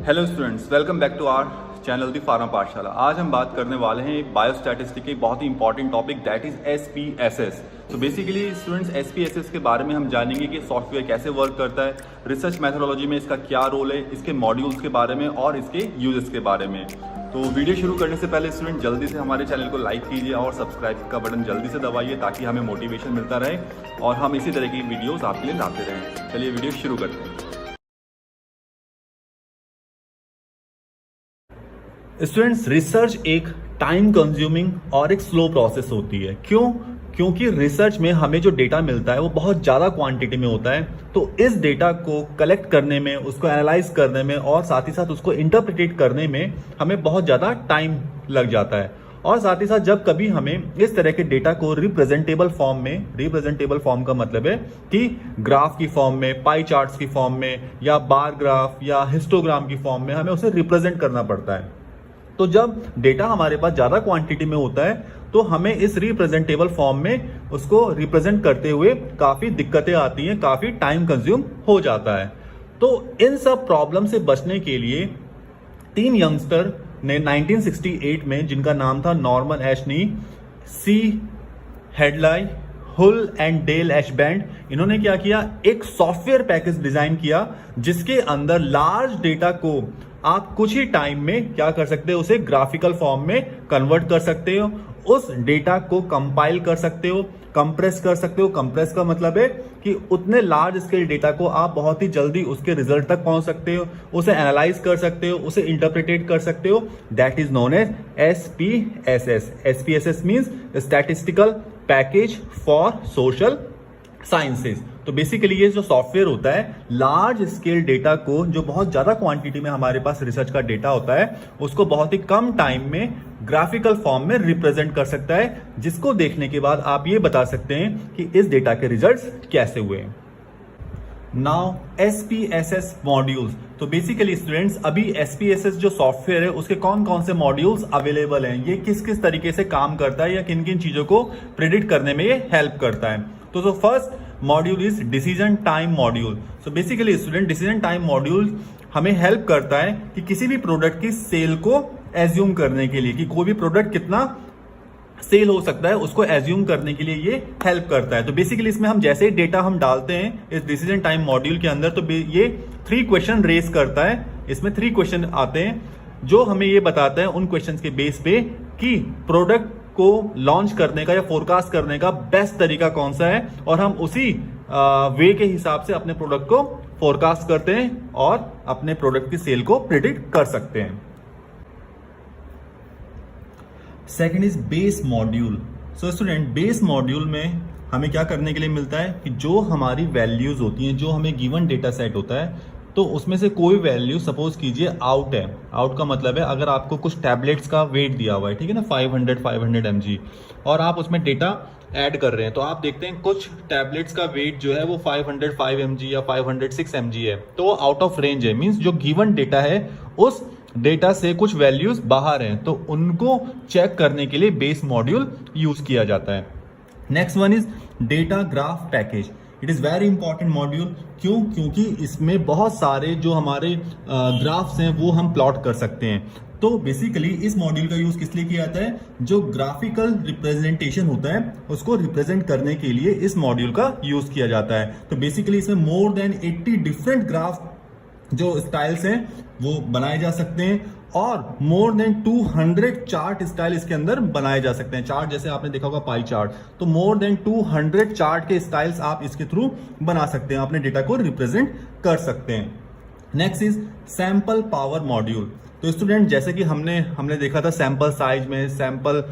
Hello students, welcome back to our channel the pharma Pathshala. आज हम बात करने वाले हैं बायोस्टैटिस्टिक के बहुत ही important topic that is SPSS. तो बेसिकली स्टूडेंट्स एसपीएसएस के बारे में हम जानेंगे कि सॉफ्टवेयर कैसे वर्क करता है, रिसर्च मैथोडोलॉजी में इसका क्या रोल है, इसके मॉड्यूल्स के बारे में और इसके यूजेस के बारे में। तो वीडियो शुरू करने से पहले स्टूडेंट जल्दी से हमारे चैनल को लाइक कीजिए और सब्सक्राइब का बटन जल्दी से दबाइए ताकि हमें मोटिवेशन मिलता रहे और हम इसी तरह की वीडियोज़ आपके लिए लाते रहें। चलिए वीडियो शुरू करते हैं। स्टूडेंट्स, रिसर्च एक टाइम कंज्यूमिंग और एक स्लो प्रोसेस होती है। क्योंकि रिसर्च में हमें जो डेटा मिलता है वो बहुत ज़्यादा क्वांटिटी में होता है। तो इस डेटा को कलेक्ट करने में, उसको एनालाइज करने में और साथ ही साथ उसको इंटरप्रिटेट करने में हमें बहुत ज़्यादा टाइम लग जाता है। और साथ ही साथ जब कभी हमें इस तरह के डेटा को रिप्रेजेंटेबल फॉर्म का मतलब है कि ग्राफ की फॉर्म में, पाई चार्ट्स की फॉर्म में या बार ग्राफ या हिस्टोग्राम की फॉर्म में हमें उसे रिप्रेजेंट करना पड़ता है। तो जब डेटा हमारे पास ज्यादा क्वांटिटी में होता है तो हमें इस रिप्रेजेंटेबल फॉर्म में उसको रिप्रेजेंट करते हुए काफी दिक्कतें आती हैं, काफी टाइम कंज्यूम हो जाता है। तो इन सब प्रॉब्लम से बचने के लिए 3 यंगस्टर ने 1968 में, जिनका नाम था Norman H Nie, C Hadlai, Hull and Dale H Bent, इन्होंने क्या किया, एक सॉफ्टवेयर पैकेज डिजाइन किया जिसके अंदर लार्ज डेटा को आप कुछ ही टाइम में क्या कर सकते हो, उसे ग्राफिकल फॉर्म में कन्वर्ट कर सकते हो, उस डेटा को कंपाइल कर सकते हो, कंप्रेस कर सकते हो। कंप्रेस का मतलब है कि उतने लार्ज स्केल डेटा को आप बहुत ही जल्दी उसके रिजल्ट तक पहुंच सकते हो, उसे एनालाइज कर सकते हो, उसे इंटरप्रिटेट कर सकते हो। That is known as SPSS. SPSS means statistical package for social sciences. तो बेसिकली ये जो सॉफ्टवेयर होता है, लार्ज स्केल डेटा को, जो बहुत ज्यादा क्वांटिटी में हमारे पास रिसर्च का डेटा होता है, उसको बहुत ही कम टाइम में ग्राफिकल फॉर्म में रिप्रेजेंट कर सकता है, जिसको देखने के बाद आप ये बता सकते हैं कि इस डेटा के रिजल्ट्स कैसे हुए। Now SPSS modules. तो बेसिकली स्टूडेंट्स, अभी एसपीएसएस जो सॉफ्टवेयर है उसके कौन कौन से मॉड्यूल्स अवेलेबल हैं, ये किस किस तरीके से काम करता है या किन किन चीजों को प्रिडिक्ट करने में ये हेल्प करता है। तो first module is decision time module. So basically student, decision time module हमें हेल्प करता है कि किसी भी प्रोडक्ट की सेल को एज्यूम करने के लिए, कि कोई भी प्रोडक्ट कितना सेल हो सकता है उसको एज्यूम करने के लिए ये हेल्प करता है। तो बेसिकली इसमें हम जैसे ही डेटा हम डालते हैं इस डिसीजन टाइम मॉड्यूल के अंदर, तो ये 3 क्वेश्चन रेस करता है। इसमें 3 क्वेश्चन आते हैं जो हमें ये बताता है उन क्वेश्चन के बेस पे कि प्रोडक्ट को लॉन्च करने का या फोरकास्ट करने का बेस्ट तरीका कौन सा है, और हम उसी वे के हिसाब से अपने प्रोडक्ट को फोरकास्ट करते हैं और अपने प्रोडक्ट की सेल को प्रिडिक्ट कर सकते हैं। Second is base module. So student, base module में हमें क्या करने के लिए मिलता है कि जो हमारी वैल्यूज होती हैं, जो हमें गिवन डेटा सेट होता है, तो उसमें से कोई वैल्यू, सपोज कीजिए आउट है। आउट का मतलब है अगर आपको कुछ टैबलेट्स का वेट दिया हुआ है, ठीक है ना, 500 mg, और आप उसमें डेटा ऐड कर रहे हैं, तो आप देखते हैं कुछ टैबलेट्स का वेट जो है वो 505 mg या 506 mg है, तो वो आउट ऑफ रेंज है। मींस जो गिवन डेटा है उस डेटा से कुछ वैल्यूज बाहर हैं, तो उनको चेक करने के लिए बेस मॉड्यूल यूज किया जाता है। Next one is data graph package. It is very important module. क्योंकि इसमें बहुत सारे जो हमारे ग्राफ्स हैं वो हम प्लॉट कर सकते हैं। तो बेसिकली इस मॉड्यूल का यूज किस लिए किया जाता है, जो ग्राफिकल रिप्रेजेंटेशन होता है उसको रिप्रेजेंट करने के लिए इस मॉड्यूल का यूज किया जाता है। तो बेसिकली इसमें मोर देन 80 डिफरेंट ग्राफ जो स्टाइल्स हैं वो बनाए जा सकते हैं, और मोर देन 200 चार्ट स्टाइल इसके अंदर बनाए जा सकते हैं। चार्ट जैसे आपने देखा होगा पाई चार्ट, तो मोर देन 200 चार्ट के स्टाइल्स आप इसके थ्रू बना सकते हैं, अपने डेटा को रिप्रेजेंट कर सकते हैं। Next is sample power module. तो स्टूडेंट, जैसे कि हमने देखा था सैंपल साइज में, सैंपल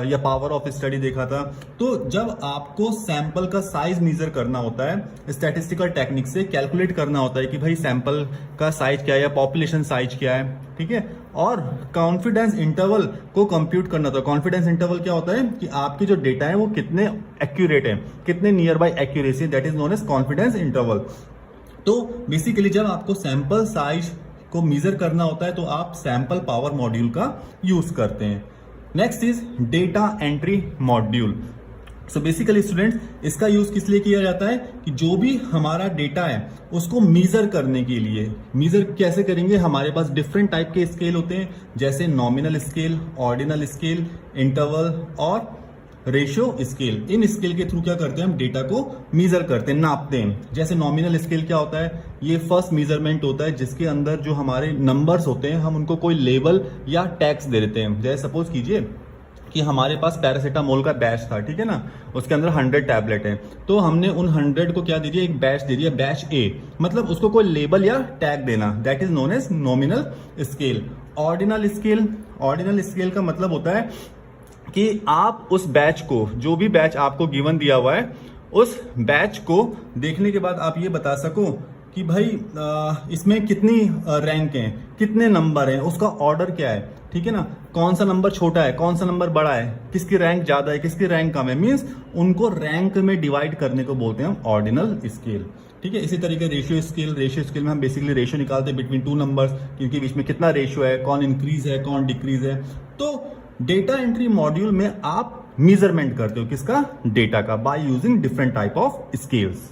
या पावर ऑफ स्टडी देखा था। तो जब आपको सैंपल का साइज मेजर करना होता है, स्टैटिस्टिकल टेक्निक से कैलकुलेट करना होता है कि भाई सैंपल का साइज क्या है या पॉपुलेशन साइज क्या है, ठीक है, और कॉन्फिडेंस इंटरवल को कंप्यूट करना होता है। कॉन्फिडेंस इंटरवल क्या होता है कि आपके जो डेटा है वो कितने एक्यूरेट है, कितने near by accuracy, that is known as confidence interval. तो बेसिकली जब आपको सैंपल साइज को मेजर करना होता है तो आप सैंपल पावर मॉड्यूल का यूज करते हैं। Next is data entry module. So basically students, इसका यूज किस लिए किया जाता है कि जो भी हमारा डेटा है उसको मीजर करने के लिए। मीजर कैसे करेंगे? हमारे पास डिफरेंट टाइप के स्केल होते हैं, जैसे nominal scale, ordinal scale, interval और रेशियो स्केल। इन स्केल के थ्रू क्या करते हैं, हम डेटा को मीजर करते हैं, नापते हैं। जैसे नॉमिनल स्केल क्या होता है, ये फर्स्ट मेजरमेंट होता है जिसके अंदर जो हमारे नंबर्स होते हैं हम उनको कोई लेबल या टैग्स दे देते हैं। जैसे सपोज कीजिए कि हमारे पास पैरासीटामोल का बैच था, ठीक है ना, उसके अंदर 100 टैबलेट है, तो हमने उन 100 को क्या दे दिया, एक बैच दे दिया, बैच ए, मतलब उसको कोई लेबल या टैग देना, that is known as nominal scale. Ordinal scale, ordinal scale का मतलब होता है कि आप उस बैच को, जो भी बैच आपको गिवन दिया हुआ है, उस बैच को देखने के बाद आप ये बता सको कि भाई इसमें कितनी रैंक है, कितने नंबर हैं, उसका ऑर्डर क्या है, ठीक है ना, कौन सा नंबर छोटा है, कौन सा नंबर बड़ा है, किसकी रैंक ज्यादा है, किसकी रैंक कम है, मींस उनको रैंक में डिवाइड करने को बोलते हैं हम ऑर्डिनल स्केल। ठीक है, इसी तरीके रेशियो स्केल, रेशियो स्केल में हम बेसिकली रेशियो निकालते हैं बिटवीन टू नंबर्स, क्योंकि बीच में कितना रेशियो है, कौन इंक्रीज है, कौन डिक्रीज है। तो डेटा एंट्री मॉड्यूल में आप मेजरमेंट करते हो किसका, डेटा का, by using different type of scales.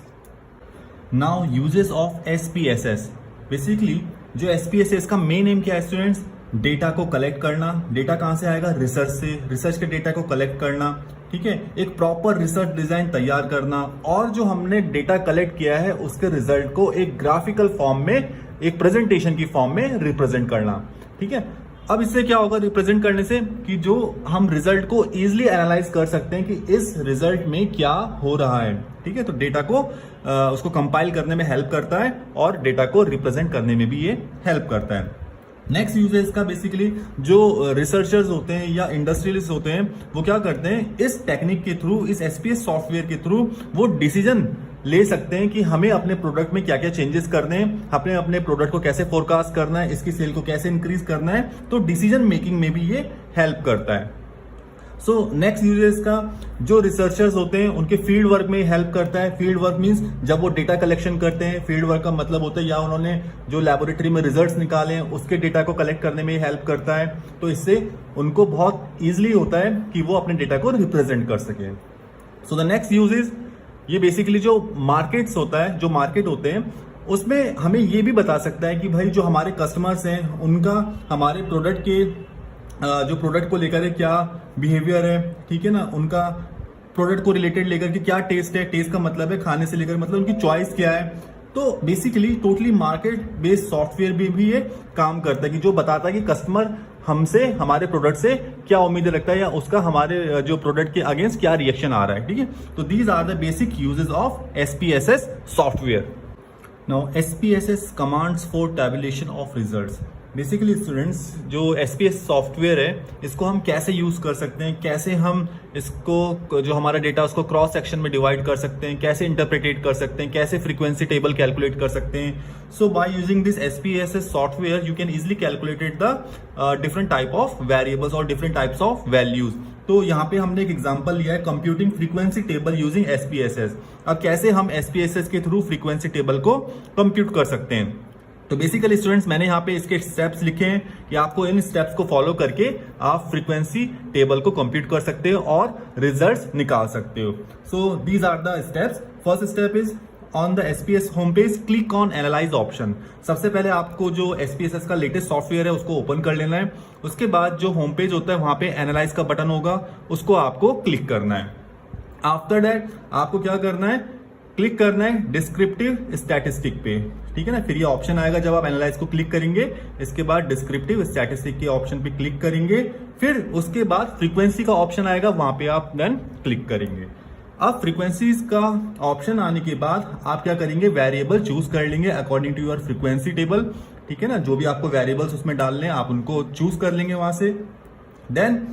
Now uses of SPSS. Basically जो एसपीएसएस का मेन एम क्या है स्टूडेंट्स, डेटा को कलेक्ट करना। डेटा कहां से आएगा, रिसर्च से, रिसर्च के डेटा को कलेक्ट करना, ठीक है, एक प्रॉपर रिसर्च डिजाइन तैयार करना, और जो हमने डेटा कलेक्ट किया है उसके रिजल्ट को एक ग्राफिकल फॉर्म में, एक प्रेजेंटेशन की फॉर्म में रिप्रेजेंट करना। ठीक है, अब इससे क्या होगा रिप्रेजेंट करने से, कि जो हम रिजल्ट को इजीली एनालाइज कर सकते हैं कि इस रिजल्ट में क्या हो रहा है। ठीक है, तो डेटा को उसको कंपाइल करने में हेल्प करता है और डेटा को रिप्रेजेंट करने में भी ये हेल्प करता है। नेक्स्ट यूज है इसका, बेसिकली जो रिसर्चर्स होते हैं या इंडस्ट्रियलिस्ट होते हैं वो क्या करते हैं, इस टेक्निक के थ्रू, इस एसपीएस सॉफ्टवेयर के थ्रू वो डिसीजन ले सकते हैं कि हमें अपने प्रोडक्ट में क्या क्या चेंजेस करने हैं, अपने प्रोडक्ट को कैसे फोरकास्ट करना है, इसकी सेल को कैसे इंक्रीज करना है। तो डिसीजन मेकिंग में भी ये हेल्प करता है। सो नेक्स्ट यूजेस का, जो रिसर्चर्स होते हैं उनके फील्ड वर्क में हेल्प करता है। फील्ड वर्क मींस जब वो डेटा कलेक्शन करते हैं, फील्ड वर्क का मतलब होता है या उन्होंने जो लैबोरेटरी में रिजल्ट्स निकाले हैं उसके डेटा को कलेक्ट करने में हेल्प करता है। तो इससे उनको बहुत ईजिली होता है कि वो अपने डेटा को रिप्रेजेंट कर सके। So the next use is, ये बेसिकली जो मार्केट्स होता है, जो मार्केट होते हैं उसमें हमें ये भी बता सकता है कि भाई जो हमारे कस्टमर्स हैं उनका हमारे प्रोडक्ट के जो प्रोडक्ट को लेकर क्या बिहेवियर है, ठीक है ना, उनका प्रोडक्ट को रिलेटेड लेकर के क्या टेस्ट है, टेस्ट का मतलब है खाने से लेकर, मतलब उनकी चॉइस क्या है। तो basically totally market based software भी ये काम करता है कि जो बताता है कि कस्टमर हमसे, हमारे प्रोडक्ट से क्या उम्मीदें रखता है या उसका हमारे जो प्रोडक्ट के अगेंस्ट क्या रिएक्शन आ रहा है। ठीक है, तो these are the basic usages of SPSS software. Now SPSS commands for tabulation of results. Basically students, जो एसपीएस सॉफ्टवेयर है इसको हम कैसे यूज कर सकते हैं, कैसे हम इसको, जो हमारा डेटा उसको क्रॉस सेक्शन में डिवाइड कर सकते हैं, कैसे इंटरप्रेटेट कर सकते हैं, कैसे फ्रीक्वेंसी टेबल कैलकुलेट कर सकते हैं। So by using this SPSS software you can easily calculated the different type of variables और डिफरेंट टाइप्स ऑफ वैल्यूज। तो यहाँ पे हमने एक एग्जांपल लिया है, computing frequency table using SPSS. अब कैसे हम एसपीएसएस के थ्रू फ्रीक्वेंसी टेबल को कंप्यूट कर सकते हैं। तो बेसिकली स्टूडेंट्स, मैंने यहाँ पे इसके स्टेप्स लिखे हैं कि आपको इन स्टेप्स को फॉलो करके आप फ्रीक्वेंसी टेबल को कंप्यूट कर सकते हो और रिजल्ट्स निकाल सकते हो। So these are the steps. First step is, on the SPS home page click on analyze option. सबसे पहले आपको जो एसपीएसएस का लेटेस्ट सॉफ्टवेयर है उसको ओपन कर लेना है। उसके बाद जो होम पेज होता है वहां पे एनालाइज का बटन होगा, उसको आपको क्लिक करना है। आफ्टर दैट आपको क्या करना है, क्लिक करना है डिस्क्रिप्टिव स्टैटिस्टिक पे। ठीक है ना, फिर ये ऑप्शन आएगा जब आप एनालाइज को क्लिक करेंगे। इसके बाद डिस्क्रिप्टिव स्टैटिस्टिक के ऑप्शन पे क्लिक करेंगे, फिर उसके बाद फ्रीक्वेंसी का ऑप्शन आएगा, वहां पे आप देन क्लिक करेंगे। अब फ्रीक्वेंसीज का ऑप्शन आने के बाद आप क्या करेंगे, वेरिएबल चूज कर लेंगे according to your frequency table. ठीक है ना, जो भी आपको वेरिएबल्स उसमें डालने हैं आप उनको चूज कर लेंगे वहां से। देन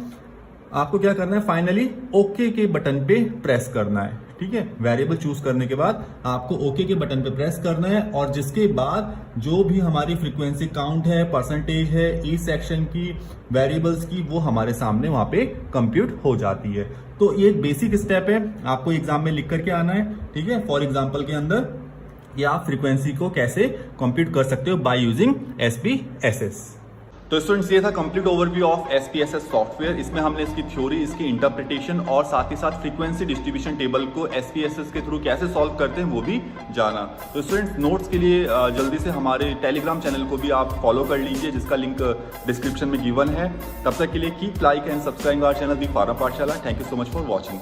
आपको क्या करना है, फाइनली ओके के बटन पे प्रेस करना है। ठीक है, वेरिएबल चूज करने के बाद आपको ओके के बटन पे प्रेस करना है, और जिसके बाद जो भी हमारी फ्रीक्वेंसी काउंट है, परसेंटेज है, ईच सेक्शन की वेरिएबल्स की, वो हमारे सामने वहां पे कंप्यूट हो जाती है। तो ये एक बेसिक स्टेप है, आपको एग्जाम में लिख करके आना है। ठीक है, फॉर एग्जाम्पल के अंदर कि आप फ्रीक्वेंसी को कैसे कंप्यूट कर सकते हो बाय यूजिंग एसपीएसएस। तो स्टूडेंट्स ये था complete overview of SPSS software. इसमें हमने इसकी थ्योरी, इसकी इंटरप्रिटेशन और साथ ही साथ फ्रीक्वेंसी डिस्ट्रीब्यूशन टेबल को SPSS के थ्रू कैसे सॉल्व करते हैं वो भी जाना। तो स्टूडेंट्स नोट्स के लिए जल्दी से हमारे टेलीग्राम चैनल को भी आप फॉलो कर लीजिए, जिसका लिंक डिस्क्रिप्शन में गिवन है। तब तक के लिए keep like and subscribe our channel the pharma Pathshala. Thank you so much for watching.